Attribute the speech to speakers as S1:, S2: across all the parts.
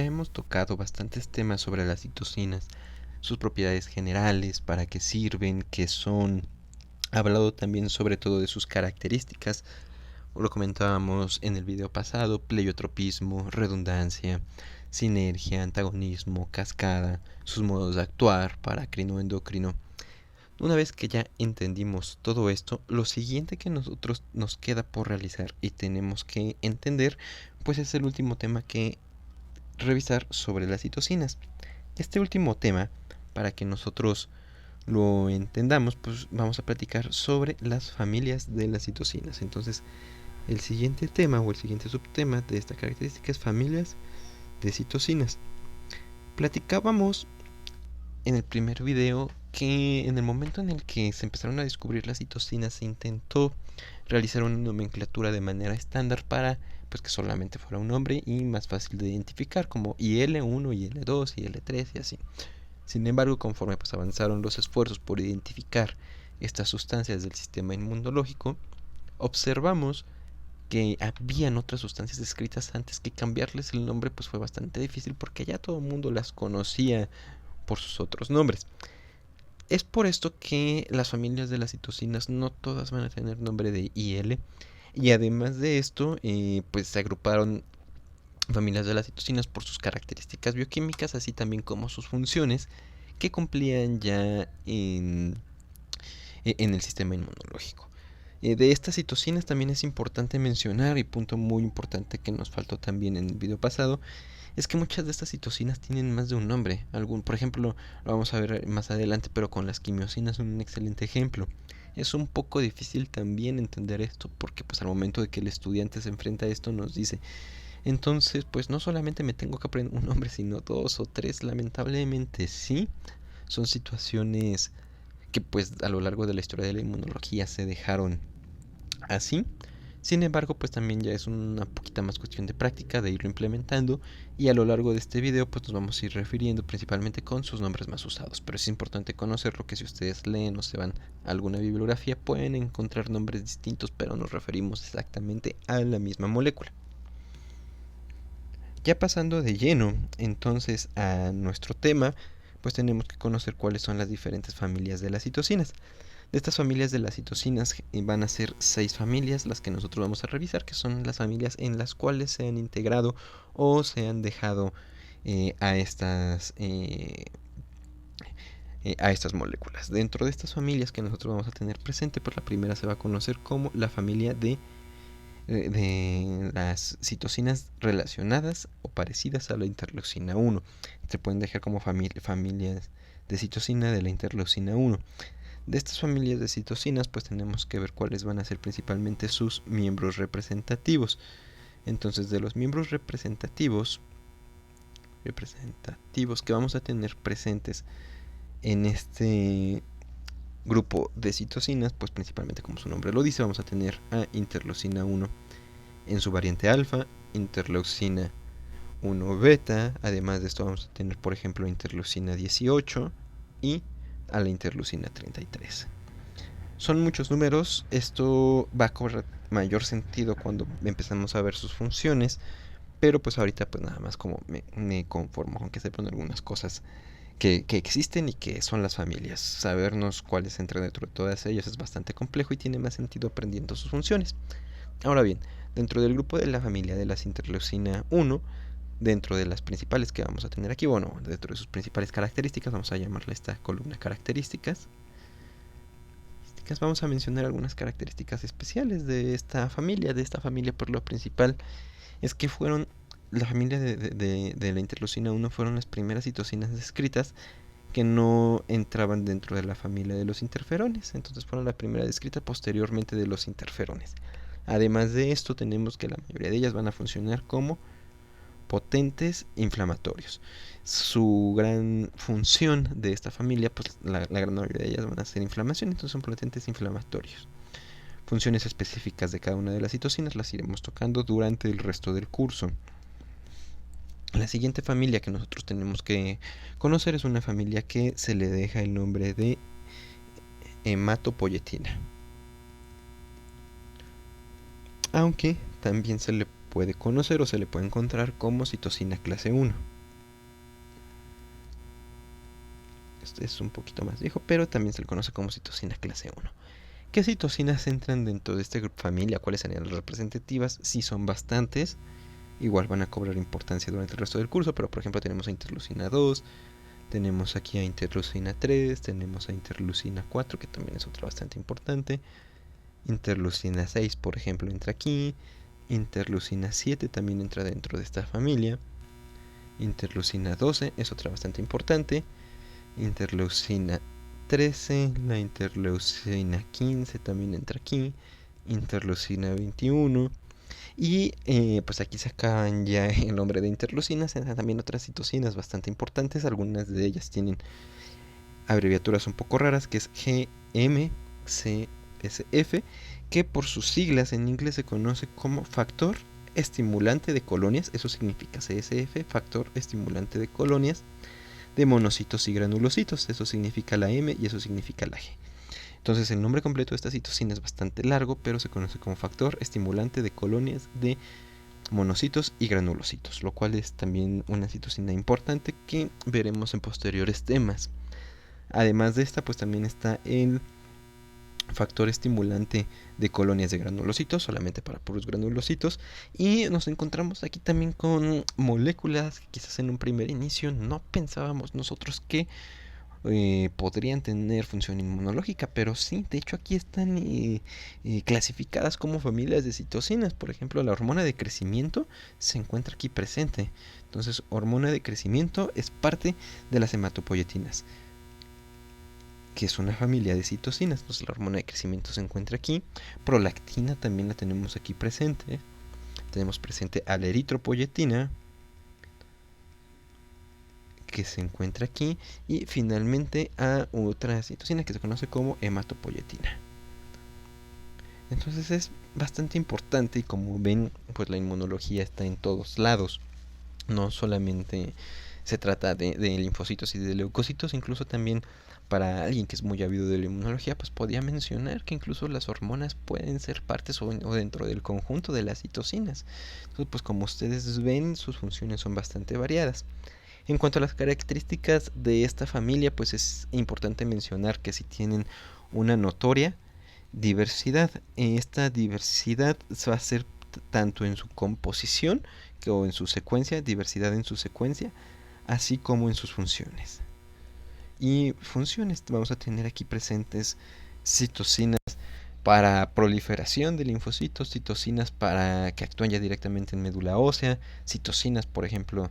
S1: Hemos tocado bastantes temas sobre las citocinas, sus propiedades generales, para qué sirven, qué son. Hablado también sobre todo de sus características. Lo comentábamos en el video pasado: pleiotropismo, redundancia, sinergia, antagonismo, cascada, sus modos de actuar, paracrino, endocrino. Una vez que ya entendimos todo esto, lo siguiente que nosotros nos queda por realizar y tenemos que entender, pues es el último tema que revisar sobre las citocinas. Este último tema, para que nosotros lo entendamos, pues vamos a platicar sobre las familias de las citocinas. Entonces, el siguiente tema o el siguiente subtema de esta característica es familias de citocinas. Platicábamos en el primer video que en el momento en el que se empezaron a descubrir las citocinas se intentó realizar una nomenclatura de manera estándar para pues que solamente fuera un nombre y más fácil de identificar, como IL1, IL2, IL3 y así. Sin embargo, conforme pues avanzaron los esfuerzos por identificar estas sustancias del sistema inmunológico, observamos que habían otras sustancias descritas antes que cambiarles el nombre pues fue bastante difícil porque ya todo el mundo las conocía por sus otros nombres. Es por esto que las familias de las citocinas no todas van a tener nombre de IL, y además de esto pues se agruparon familias de las citocinas por sus características bioquímicas, así también como sus funciones que cumplían ya en el sistema inmunológico. De estas citocinas también es importante mencionar, y punto muy importante que nos faltó también en el video pasado, es que muchas de estas citocinas tienen más de un nombre. Por ejemplo, lo vamos a ver más adelante, pero con las quimiosinas son un excelente ejemplo. Es un poco difícil también entender esto porque pues al momento de que el estudiante se enfrenta a esto nos dice: entonces pues no solamente me tengo que aprender un nombre, sino dos o tres. Lamentablemente sí, son situaciones que pues a lo largo de la historia de la inmunología se dejaron así. Sin embargo, pues también ya es una poquita más cuestión de práctica, de irlo implementando, y a lo largo de este video pues nos vamos a ir refiriendo principalmente con sus nombres más usados. Pero es importante conocerlo, que si ustedes leen o se van a alguna bibliografía pueden encontrar nombres distintos, pero nos referimos exactamente a la misma molécula. Ya pasando de lleno entonces a nuestro tema, pues tenemos que conocer cuáles son las diferentes familias de las citocinas. De estas familias de las citocinas van a ser 6 familias las que nosotros vamos a revisar, que son las familias en las cuales se han integrado o se han dejado a estas moléculas. Dentro de estas familias que nosotros vamos a tener presente, pues la primera se va a conocer como la familia de las citocinas relacionadas o parecidas a la interleucina 1. Se pueden dejar como familias de citocina de la interleucina 1. De estas familias de citocinas pues tenemos que ver cuáles van a ser principalmente sus miembros representativos. Entonces, de los miembros representativos que vamos a tener presentes en este grupo de citocinas, pues principalmente, como su nombre lo dice, vamos a tener a interleucina 1 en su variante alfa, interleucina 1 beta. Además de esto vamos a tener, por ejemplo, interleucina 18 y a la interleucina 33. Son muchos números, esto va a cobrar mayor sentido cuando empezamos a ver sus funciones, pero pues ahorita pues nada más como me conformo con que sepan algunas cosas que existen y que son las familias. Sabernos cuáles entran dentro de todas ellas es bastante complejo y tiene más sentido aprendiendo sus funciones. Ahora bien, dentro del grupo de la familia de las interleucina 1, dentro de las principales que vamos a tener aquí, bueno, dentro de sus principales características, vamos a llamarle esta columna características. Vamos a mencionar algunas características especiales de esta familia. Por lo principal es que fueron la familia de la interleucina 1 fueron las primeras citocinas descritas que no entraban dentro de la familia de los interferones. Entonces fueron la primera descrita posteriormente de los interferones. Además de esto, tenemos que la mayoría de ellas van a funcionar como potentes inflamatorios. Su gran función de esta familia, pues la gran mayoría de ellas van a ser inflamación, entonces son potentes inflamatorios. Funciones específicas de cada una de las citocinas las iremos tocando durante el resto del curso. La siguiente familia que nosotros tenemos que conocer es una familia que se le deja el nombre de hematopoietina, aunque también se le puede conocer o se le puede encontrar como citocina clase 1. es un poquito más viejo, pero también se le conoce como citosina clase 1. ¿Qué citocinas entran dentro de esta familia? ¿Cuáles serían las representativas? Sí, son bastantes. Igual van a cobrar importancia durante el resto del curso, pero por ejemplo tenemos a interleucina 2, tenemos aquí a interleucina 3, tenemos a interleucina 4, que también es otra bastante importante. Interleucina 6, por ejemplo, entra aquí. Interleucina 7 también entra dentro de esta familia. Interleucina 12 es otra bastante importante. Interleucina 13, la interleucina 15 también entra aquí. Interleucina 21. Y pues aquí se acaban ya el nombre de interleucinas. Entran también otras citocinas bastante importantes. Algunas de ellas tienen abreviaturas un poco raras, que es GMCSF, que por sus siglas en inglés se conoce como factor estimulante de colonias. Eso significa CSF, factor estimulante de colonias de monocitos y granulocitos. Eso significa la M y eso significa la G. Entonces el nombre completo de esta citocina es bastante largo, pero se conoce como factor estimulante de colonias de monocitos y granulocitos, lo cual es también una citocina importante que veremos en posteriores temas. Además de esta, pues también está el factor estimulante de colonias de granulocitos, solamente para puros granulocitos, y nos encontramos aquí también con moléculas que quizás en un primer inicio no pensábamos nosotros que podrían tener función inmunológica, pero sí, de hecho aquí están clasificadas como familias de citocinas. Por ejemplo, la hormona de crecimiento se encuentra aquí presente. Entonces, hormona de crecimiento es parte de las hematopoietinas, que es una familia de citocinas. Entonces la hormona de crecimiento se encuentra aquí. Prolactina también la tenemos aquí presente. Tenemos presente a la eritropoyetina, que se encuentra aquí, y finalmente a otra citocina que se conoce como hematopoietina. Entonces es bastante importante, y como ven, pues la inmunología está en todos lados. No solamente se trata de linfocitos y de leucocitos, incluso también para alguien que es muy ávido de la inmunología, pues podía mencionar que incluso las hormonas pueden ser partes o dentro del conjunto de las citocinas. Entonces, pues como ustedes ven, sus funciones son bastante variadas. En cuanto a las características de esta familia, pues es importante mencionar que si tienen una notoria diversidad. Esta diversidad va a ser tanto en su composición o en su secuencia, diversidad en su secuencia, así como en sus funciones. Y funciones, vamos a tener aquí presentes citocinas para proliferación de linfocitos, citocinas para que actúen ya directamente en médula ósea, citocinas, por ejemplo,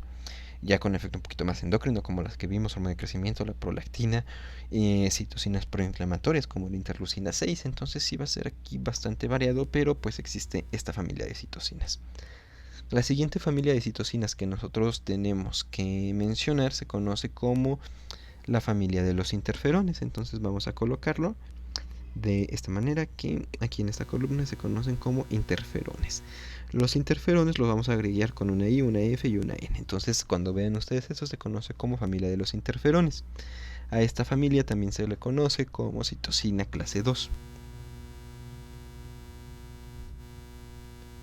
S1: ya con efecto un poquito más endocrino, como las que vimos, hormona de crecimiento, la prolactina, citocinas proinflamatorias como la interleucina 6. Entonces sí va a ser aquí bastante variado, pero pues existe esta familia de citocinas. La siguiente familia de citocinas que nosotros tenemos que mencionar se conoce como la familia de los interferones. Entonces vamos a colocarlo de esta manera, que aquí en esta columna se conocen como interferones. Los interferones los vamos a agregar con una I, una F y una N. Entonces cuando vean ustedes eso se conoce como familia de los interferones. A esta familia también se le conoce como citocina clase 2,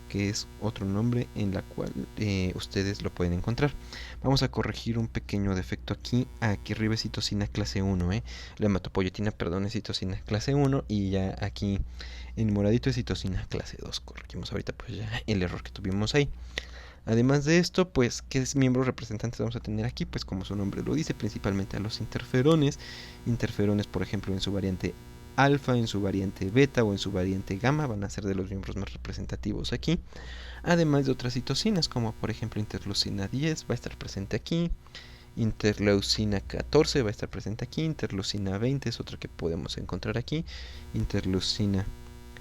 S1: que es otro nombre en la cual ustedes lo pueden encontrar. Vamos a corregir un pequeño defecto aquí. Aquí arriba es citocina clase 1, la hematopoietina, perdón, es citocina clase 1, y ya aquí en moradito es citocina clase 2. Corregimos ahorita pues ya el error que tuvimos ahí. Además de esto, pues, ¿qué miembros representantes vamos a tener aquí? Pues como su nombre lo dice, principalmente a los interferones. Interferones, por ejemplo, en su variante alfa, en su variante beta o en su variante gamma van a ser de los miembros más representativos aquí. Además de otras citocinas, como por ejemplo interleucina 10 va a estar presente aquí. Interleucina 14 va a estar presente aquí. Interleucina 20 es otra que podemos encontrar aquí. Interleucina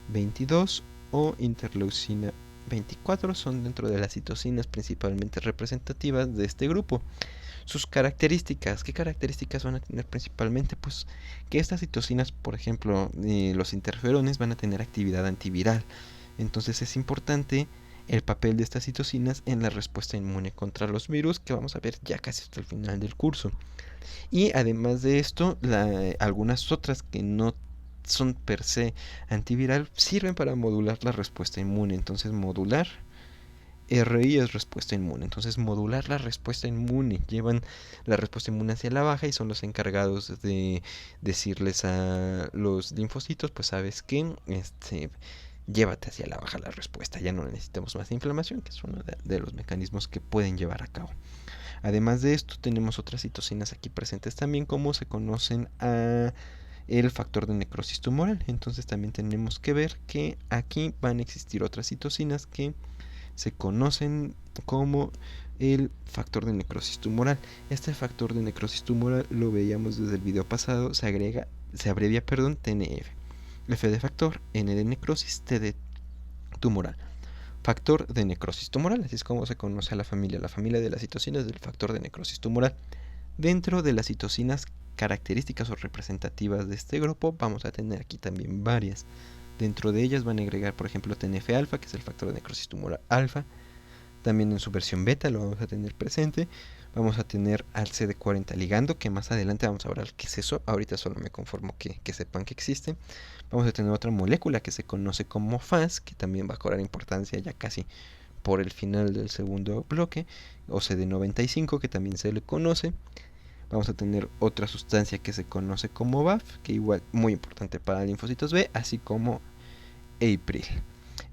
S1: 22 o interleucina 24 son dentro de las citocinas principalmente representativas de este grupo. Sus características, ¿qué características van a tener principalmente? Pues que estas citocinas, por ejemplo, los interferones van a tener actividad antiviral. Entonces es importante el papel de estas citocinas en la respuesta inmune contra los virus, que vamos a ver ya casi hasta el final del curso. Y además de esto, algunas otras que no son per se antiviral sirven para modular la respuesta inmune. Entonces modular RI es respuesta inmune. Entonces, modular la respuesta inmune. Llevan la respuesta inmune hacia la baja y son los encargados de decirles a los linfocitos, pues sabes qué, llévate hacia la baja la respuesta. Ya no necesitamos más inflamación, que es uno de los mecanismos que pueden llevar a cabo. Además de esto, tenemos otras citocinas aquí presentes también, como se conocen a el factor de necrosis tumoral. Entonces también tenemos que ver que aquí van a existir otras citocinas que se conocen como el factor de necrosis tumoral. Este factor de necrosis tumoral lo veíamos desde el video pasado, se abrevia, TNF. F de factor, N de necrosis, T de tumoral. Factor de necrosis tumoral, así es como se conoce a la familia de las citocinas del factor de necrosis tumoral. Dentro de las citocinas características o representativas de este grupo, vamos a tener aquí también varias. Dentro de ellas van a agregar, por ejemplo, TNF-alfa, que es el factor de necrosis tumoral alfa. También en su versión beta lo vamos a tener presente. Vamos a tener al CD40 ligando, que más adelante vamos a hablar qué es eso. Ahorita solo me conformo que sepan que existe. Vamos a tener otra molécula que se conoce como FAS, que también va a cobrar importancia ya casi por el final del segundo bloque. O CD95, que también se le conoce. Vamos a tener otra sustancia que se conoce como BAF, que igual muy importante para linfocitos B, así como April.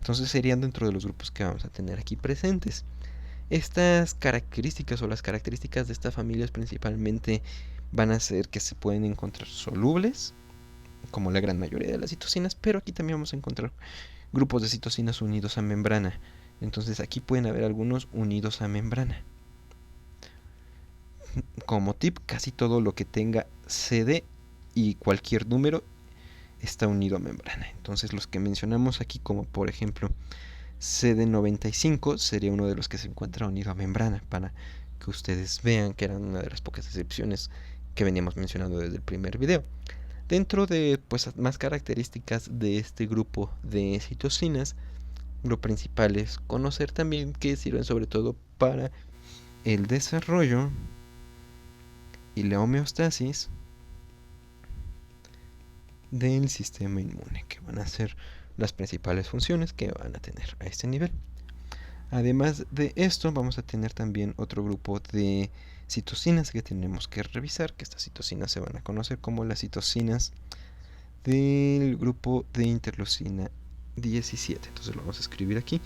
S1: Entonces serían dentro de los grupos que vamos a tener aquí presentes. Estas características o las características de estas familias principalmente van a ser que se pueden encontrar solubles, como la gran mayoría de las citocinas, pero aquí también vamos a encontrar grupos de citocinas unidos a membrana. Entonces aquí pueden haber algunos unidos a membrana. Como tip, casi todo lo que tenga CD y cualquier número está unido a membrana. Entonces los que mencionamos aquí, como por ejemplo CD95, sería uno de los que se encuentra unido a membrana, para que ustedes vean que eran una de las pocas excepciones que veníamos mencionando desde el primer video. Dentro de pues más características de este grupo de citocinas, lo principal es conocer también que sirven sobre todo para el desarrollo y la homeostasis del sistema inmune, que van a ser las principales funciones que van a tener a este nivel. Además de esto, vamos a tener también otro grupo de citocinas que tenemos que revisar, que estas citocinas se van a conocer como las citocinas del grupo de interleucina 17. Entonces lo vamos a escribir aquí,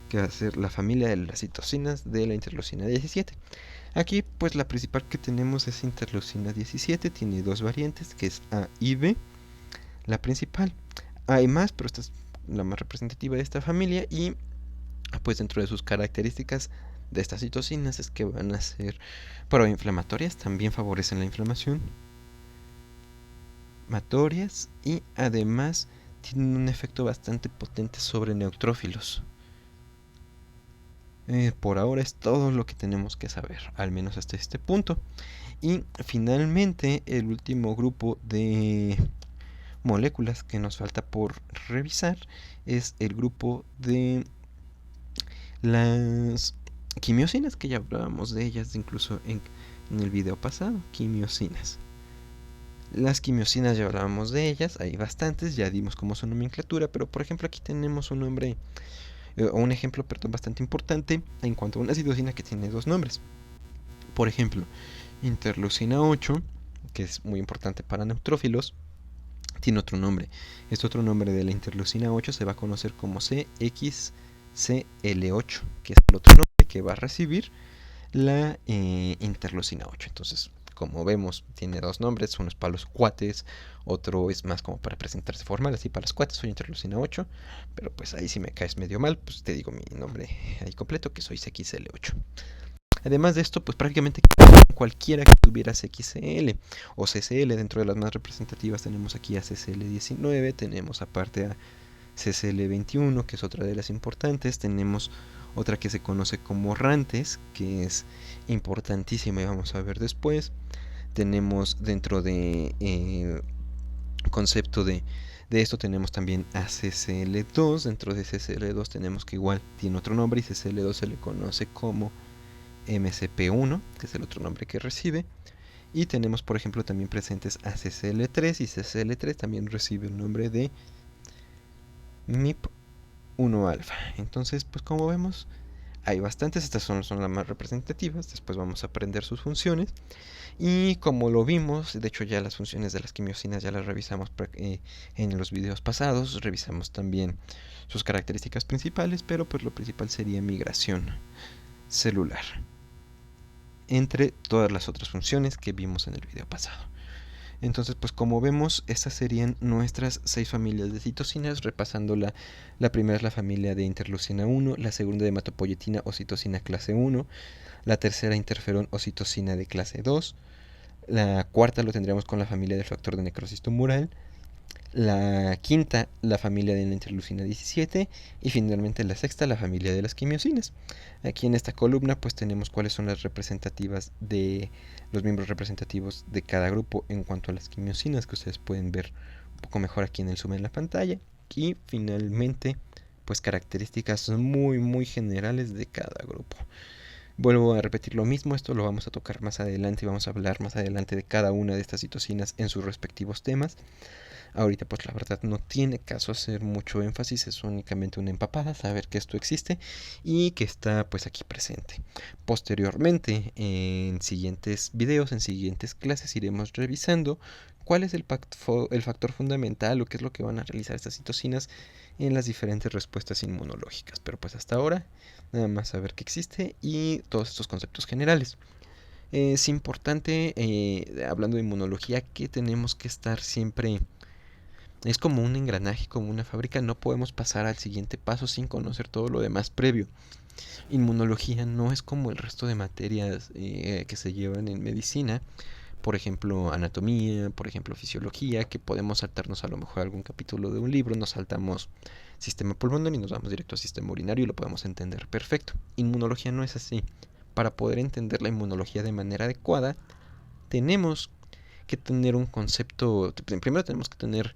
S1: que va a ser la familia de las citocinas de la interleucina 17. Aquí pues la principal que tenemos es interleucina 17, tiene dos variantes, que es A y B. La principal, hay más, pero esta es la más representativa de esta familia, y pues dentro de sus características de estas citocinas es que van a ser proinflamatorias, también favorecen la inflamación, y además tienen un efecto bastante potente sobre neutrófilos. Por ahora es todo lo que tenemos que saber, al menos hasta este punto. Y finalmente el último grupo de moléculas que nos falta por revisar es el grupo de las quimiosinas, que ya hablábamos de ellas incluso en el video pasado. Quimiosinas. Las quimiosinas ya hablábamos de ellas, hay bastantes, ya dimos como su nomenclatura, pero por ejemplo aquí tenemos un nombre, un ejemplo, bastante importante en cuanto a una citocina que tiene dos nombres. Por ejemplo, interleucina 8, que es muy importante para neutrófilos, tiene otro nombre. Este otro nombre de la interleucina 8 se va a conocer como CXCL8, que es el otro nombre que va a recibir la interleucina 8. Entonces, como vemos, tiene dos nombres, uno es para los cuates, otro es más como para presentarse formal, así para los cuates soy interleucina 8, pero pues ahí si me caes medio mal, pues te digo mi nombre ahí completo, que soy CXL8. Además de esto, pues prácticamente cualquiera que tuviera CXCL o CCL, dentro de las más representativas tenemos aquí a CCL19, tenemos aparte a CCL21, que es otra de las importantes, tenemos otra que se conoce como RANTES, que es importantísima y vamos a ver después. Tenemos dentro de concepto de esto tenemos también a CCL2, dentro de CCL2 tenemos que igual tiene otro nombre y CCL2 se le conoce como MCP1, que es el otro nombre que recibe. Y tenemos por ejemplo también presentes a CCL3 y CCL3 también recibe el nombre de MIP1 alfa. Entonces pues como vemos Hay bastantes, estas son las más representativas, después vamos a aprender sus funciones. Y como lo vimos, de hecho ya las funciones de las quimiosinas ya las revisamos en los videos pasados, revisamos también sus características principales, pero pues lo principal sería migración celular, entre todas las otras funciones que vimos en el video pasado. Entonces, pues como vemos, estas serían nuestras 6 familias de citocinas, repasando la primera es la familia de interleucina 1, la segunda de hematopoietina o citocina clase 1, la tercera interferón o citocina de clase 2, la cuarta lo tendríamos con la familia del factor de necrosis tumoral, la quinta la familia de la interleucina 17 y finalmente la sexta la familia de las quimiosinas. Aquí en esta columna pues tenemos cuáles son las representativas de los miembros representativos de cada grupo en cuanto a las quimiosinas, que ustedes pueden ver un poco mejor aquí en el zoom en la pantalla, y finalmente pues características muy generales de cada grupo. Vuelvo a repetir lo mismo, esto lo vamos a tocar más adelante y vamos a hablar más adelante de cada una de estas citocinas en sus respectivos temas. Ahorita pues la verdad no tiene caso hacer mucho énfasis, es únicamente una empapada, saber que esto existe y que está pues aquí presente. Posteriormente, en siguientes videos, en siguientes clases iremos revisando cuál es el factor fundamental o qué es lo que van a realizar estas citocinas en las diferentes respuestas inmunológicas. Pero pues hasta ahora nada más saber que existe y todos estos conceptos generales. Es importante, hablando de inmunología, que tenemos que estar siempre... Es como un engranaje, como una fábrica, no podemos pasar al siguiente paso sin conocer todo lo demás previo. Inmunología no es como el resto de materias que se llevan en medicina, por ejemplo anatomía, por ejemplo fisiología, que podemos saltarnos a lo mejor algún capítulo de un libro, nos saltamos sistema pulmonar y nos vamos directo al sistema urinario y lo podemos entender perfecto. Inmunología no es así. Para poder entender la inmunología de manera adecuada, tenemos que tener un concepto, primero tenemos que tener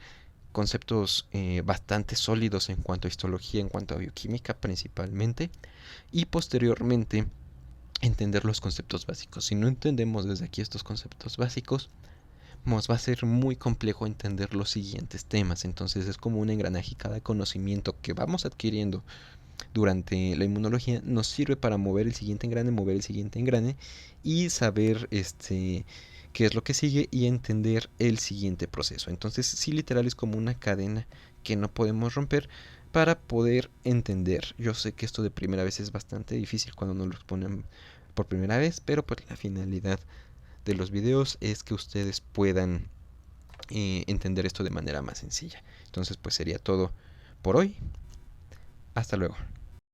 S1: conceptos bastante sólidos en cuanto a histología, en cuanto a bioquímica principalmente, y posteriormente entender los conceptos básicos. Si no entendemos desde aquí estos conceptos básicos, nos va a ser muy complejo entender los siguientes temas. Entonces es como un engranaje, cada conocimiento que vamos adquiriendo durante la inmunología nos sirve para mover el siguiente engrane y saber qué es lo que sigue y entender el siguiente proceso. Entonces sí, literal es como una cadena que no podemos romper para poder entender. Yo sé que esto de primera vez es bastante difícil cuando nos lo exponen por primera vez, pero pues la finalidad de los videos es que ustedes puedan entender esto de manera más sencilla. Entonces pues sería todo por hoy. Hasta luego.